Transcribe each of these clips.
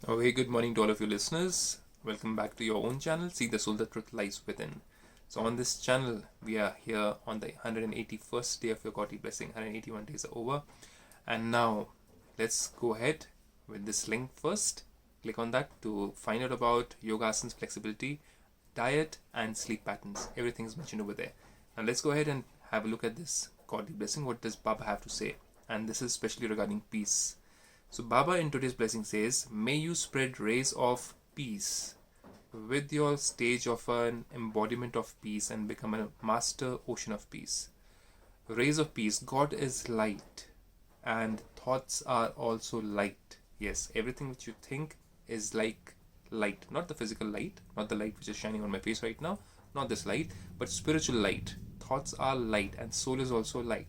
A very good morning to all of you listeners. Welcome back to your own channel, See the Soul, the Truth Lies Within. So on this channel, we are here on the 181st day of your godly blessing. 181 days are over. And now, let's go ahead with this link first. Click on that to find out about yoga asanas, flexibility, diet, and sleep patterns. Everything is mentioned over there. Now let's go ahead and have a look at this godly blessing. What does Baba have to say? And this is especially regarding peace. So Baba in today's blessing says, may you spread rays of peace with your stage of an embodiment of peace and become a master ocean of peace. Rays of peace. God is light and thoughts are also light. Yes, everything which you think is like light. Not the physical light, not the light which is shining on my face right now, not this light, but spiritual light. Thoughts are light and soul is also light.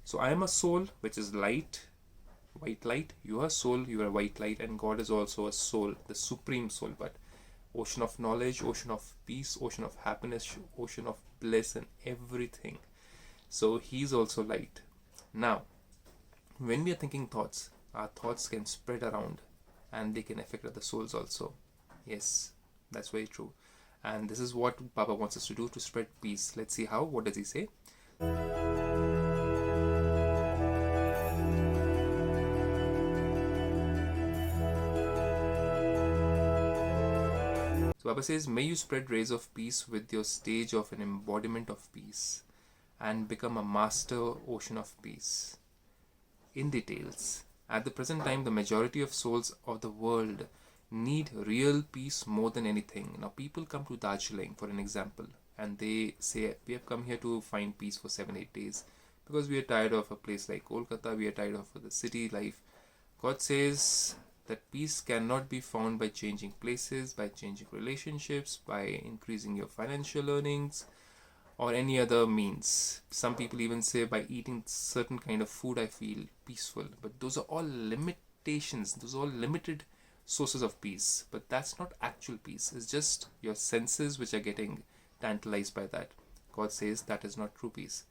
So I am a soul which is light, white light. You are soul, you are white light, and God is also a soul, the supreme soul, but ocean of knowledge, ocean of peace, ocean of happiness, ocean of bliss and everything. So he's also light. Now, when we are thinking thoughts, our thoughts can spread around and they can affect other souls also. Yes, that's very true. And this is what Baba wants us to do, to spread peace. Let's see how. What does he say? So Baba says, may you spread rays of peace with your stage of an embodiment of peace and become a master ocean of peace. In details, at the present time, the majority of souls of the world need real peace more than anything. Now, people come to Darjeeling, for an example, and they say, we have come here to find peace for 7-8 days because we are tired of a place like Kolkata, we are tired of the city life. God says that peace cannot be found by changing places, by changing relationships, by increasing your financial earnings, or any other means. Some people even say by eating certain kind of food I feel peaceful. But those are all limitations. Those are all limited sources of peace. But that's not actual peace. It's just your senses which are getting tantalized by that. God says that is not true peace.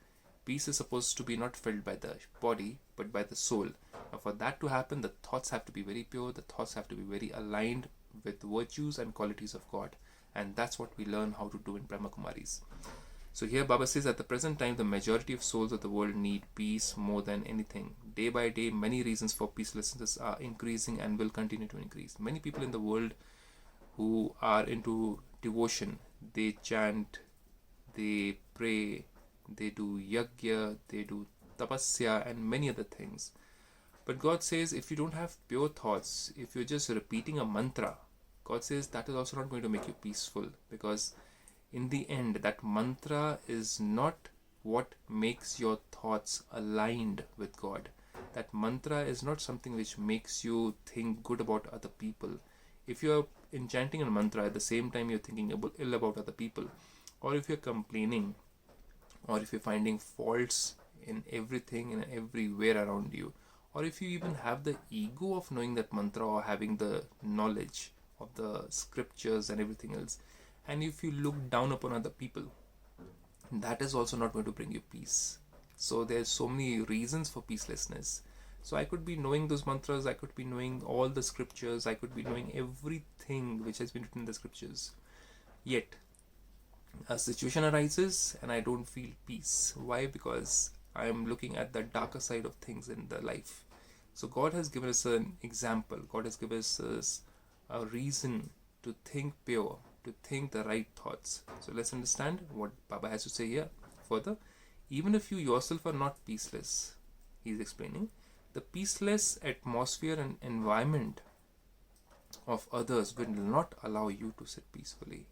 Peace is supposed to be not filled by the body, but by the soul. Now for that to happen, the thoughts have to be very pure. The thoughts have to be very aligned with virtues and qualities of God. And that's what we learn how to do in Brahmakumaris. So here Baba says, at the present time, the majority of souls of the world need peace more than anything. Day by day, many reasons for peacelessness are increasing and will continue to increase. Many people in the world who are into devotion, they chant, they pray, they do yajna, they do tapasya and many other things. But God says, if you don't have pure thoughts, if you're just repeating a mantra, God says that is also not going to make you peaceful, because in the end, that mantra is not what makes your thoughts aligned with God. That mantra is not something which makes you think good about other people. If you're enchanting a mantra at the same time you're thinking ill about other people, or if you're complaining, or if you're finding faults in everything and everywhere around you, or if you even have the ego of knowing that mantra or having the knowledge of the scriptures and everything else, and if you look down upon other people, that is also not going to bring you peace. So there's so many reasons for peacelessness. So I could be knowing those mantras, I could be knowing all the scriptures, I could be knowing everything which has been written in the scriptures. Yet, a situation arises and I don't feel peace. Why? Because I am looking at the darker side of things in the life. So God has given us an example. God has given us a reason to think pure, to think the right thoughts. So let's understand what Baba has to say here further. Even if you yourself are not peaceless, he is explaining, the peaceless atmosphere and environment of others will not allow you to sit peacefully.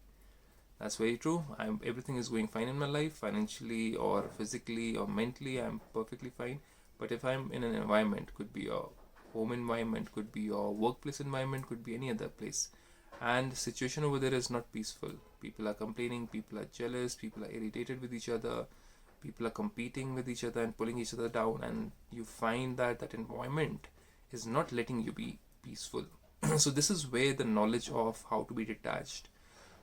That's very true. Everything is going fine in my life, financially or physically or mentally, I'm perfectly fine. But if I'm in an environment, could be your home environment, could be your workplace environment, could be any other place, and the situation over there is not peaceful. People are complaining, people are jealous, people are irritated with each other, people are competing with each other and pulling each other down, and you find that that environment is not letting you be peaceful. So this is where the knowledge of how to be detached,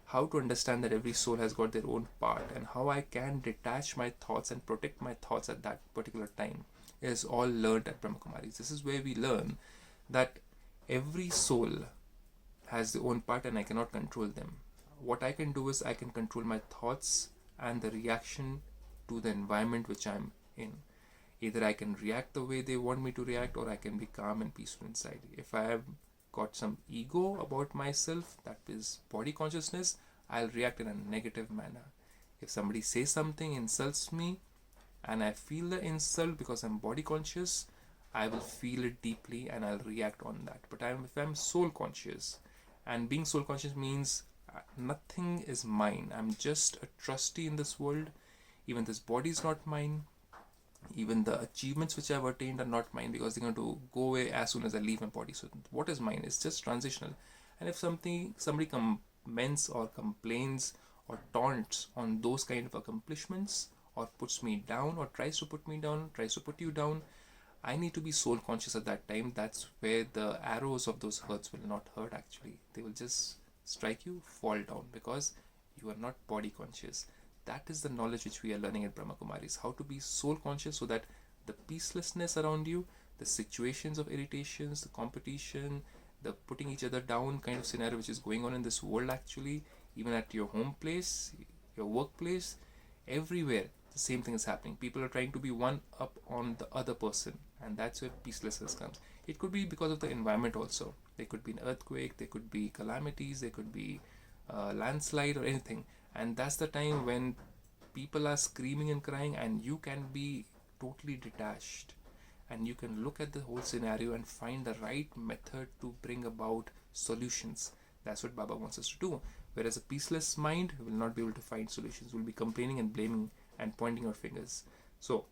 how to understand that every soul has got their own part, and how I can detach my thoughts and protect my thoughts at that particular time is all learned at Brahmakumaris. This is where we learn that every soul has their own part and I cannot control them. What I can do is I can control my thoughts and the reaction to the environment which I'm in. Either I can react the way they want me to react, or I can be calm and peaceful inside. If I have got some ego about myself, that is body consciousness, I'll react in a negative manner. If somebody says something, insults me, and I feel the insult because I'm body conscious, I will feel it deeply and I'll react on that. But if I'm soul conscious, and being soul conscious means nothing is mine. I'm just a trustee in this world. Even this body is not mine. Even the achievements which I've attained are not mine, because they're going to go away as soon as I leave my body. So what is mine is just transitional. And if somebody comments or complains or taunts on those kind of accomplishments, or puts me down, or tries to put me down, tries to put you down, I need to be soul conscious at that time. That's where the arrows of those hurts will not hurt actually. They will just strike you, fall down, because you are not body conscious. That is the knowledge which we are learning at Brahmakumaris. How to be soul conscious, so that the peacelessness around you, the situations of irritations, the competition, the putting each other down kind of scenario which is going on in this world actually, even at your home place, your workplace, everywhere, the same thing is happening. People are trying to be one up on the other person, and that's where peacelessness comes. It could be because of the environment also. There could be an earthquake, there could be calamities, there could be landslide or anything, and that's the time when people are screaming and crying, and you can be totally detached, and you can look at the whole scenario and find the right method to bring about solutions. That's what Baba wants us to do. Whereas a peaceless mind will not be able to find solutions, will be complaining and blaming and pointing our fingers. So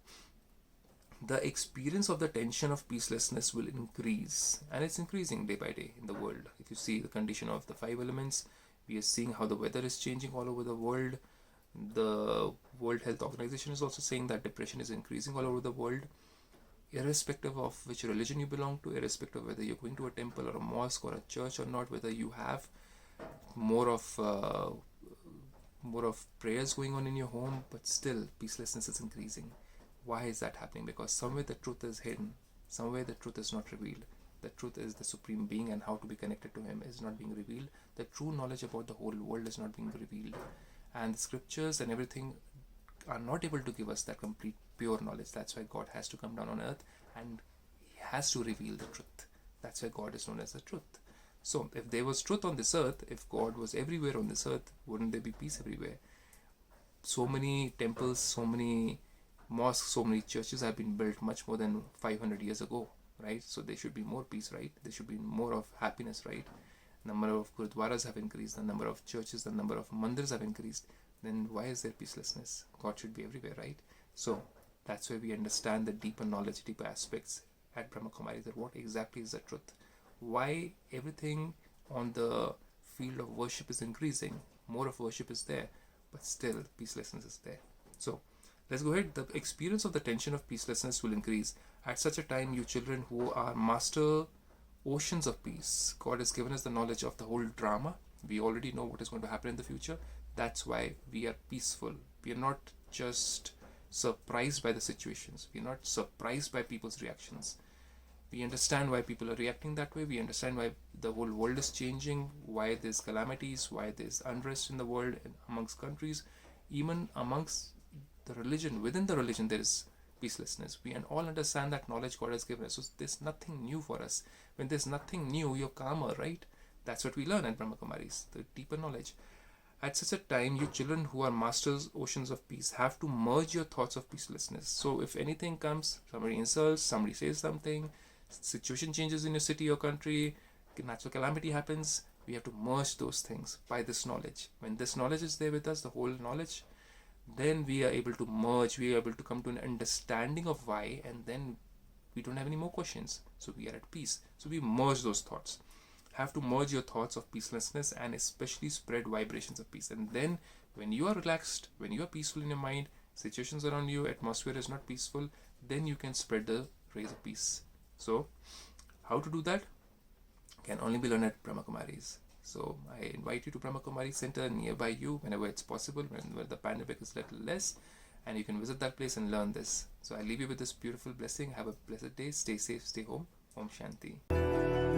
the experience of the tension of peacelessness will increase, and it's increasing day by day in the world. If you see the condition of the 5 elements, we are seeing how the weather is changing all over the world. The World Health Organization is also saying that depression is increasing all over the world, irrespective of which religion you belong to, irrespective of whether you're going to a temple or a mosque or a church or not, whether you have more of prayers going on in your home, but still peacelessness is increasing. Why is that happening? Because somewhere the truth is hidden, somewhere the truth is not revealed. The truth is the Supreme Being, and how to be connected to Him is not being revealed. The true knowledge about the whole world is not being revealed, and the scriptures and everything are not able to give us that complete pure knowledge. That's why God has to come down on earth, and He has to reveal the truth. That's why God is known as the truth. So if there was truth on this earth, if God was everywhere on this earth, wouldn't there be peace everywhere? So many temples, so many mosques, so many churches have been built much more than 500 years ago, right? So there should be more peace, right? There should be more of happiness, right? Number of gurudwaras have increased, the number of churches, the number of mandirs have increased. Then why is there peacelessness? God should be everywhere, right? So that's where we understand the deeper knowledge, deeper aspects at Brahmakumaris, that what exactly is the truth. Why everything on the field of worship is increasing, more of worship is there, but still peacelessness is there. So let's go ahead. The experience of the tension of peacelessness will increase. At such a time, you children who are master oceans of peace, God has given us the knowledge of the whole drama. We already know what is going to happen in the future. That's why we are peaceful. We are not just surprised by the situations. We are not surprised by people's reactions. We understand why people are reacting that way. We understand why the whole world is changing, why there's calamities, why there's unrest in the world and amongst countries, even amongst the religion. Within the religion, there is peacelessness. We all understand that knowledge God has given us. So there's nothing new for us. When there's nothing new, you're calmer, right? That's what we learn at Brahmakumaris, the deeper knowledge. At such a time, you children who are masters oceans of peace have to merge your thoughts of peacelessness. So if anything comes, somebody insults, somebody says something, situation changes in your city or country, natural calamity happens, we have to merge those things by this knowledge. When this knowledge is there with us, the whole knowledge, then we are able to merge, we are able to come to an understanding of why, and then we don't have any more questions. So we are at peace. So we merge those thoughts. Have to merge your thoughts of peacelessness and especially spread vibrations of peace. And then when you are relaxed, when you are peaceful in your mind, situations around you, atmosphere is not peaceful, then you can spread the rays of peace. So how to do that can only be learned at Brahmakumaris. So I invite you to Brahmakumari Center nearby you whenever it's possible, when the pandemic is a little less, and you can visit that place and learn this. So I leave you with this beautiful blessing. Have a blessed day. Stay safe. Stay home. Om Shanti.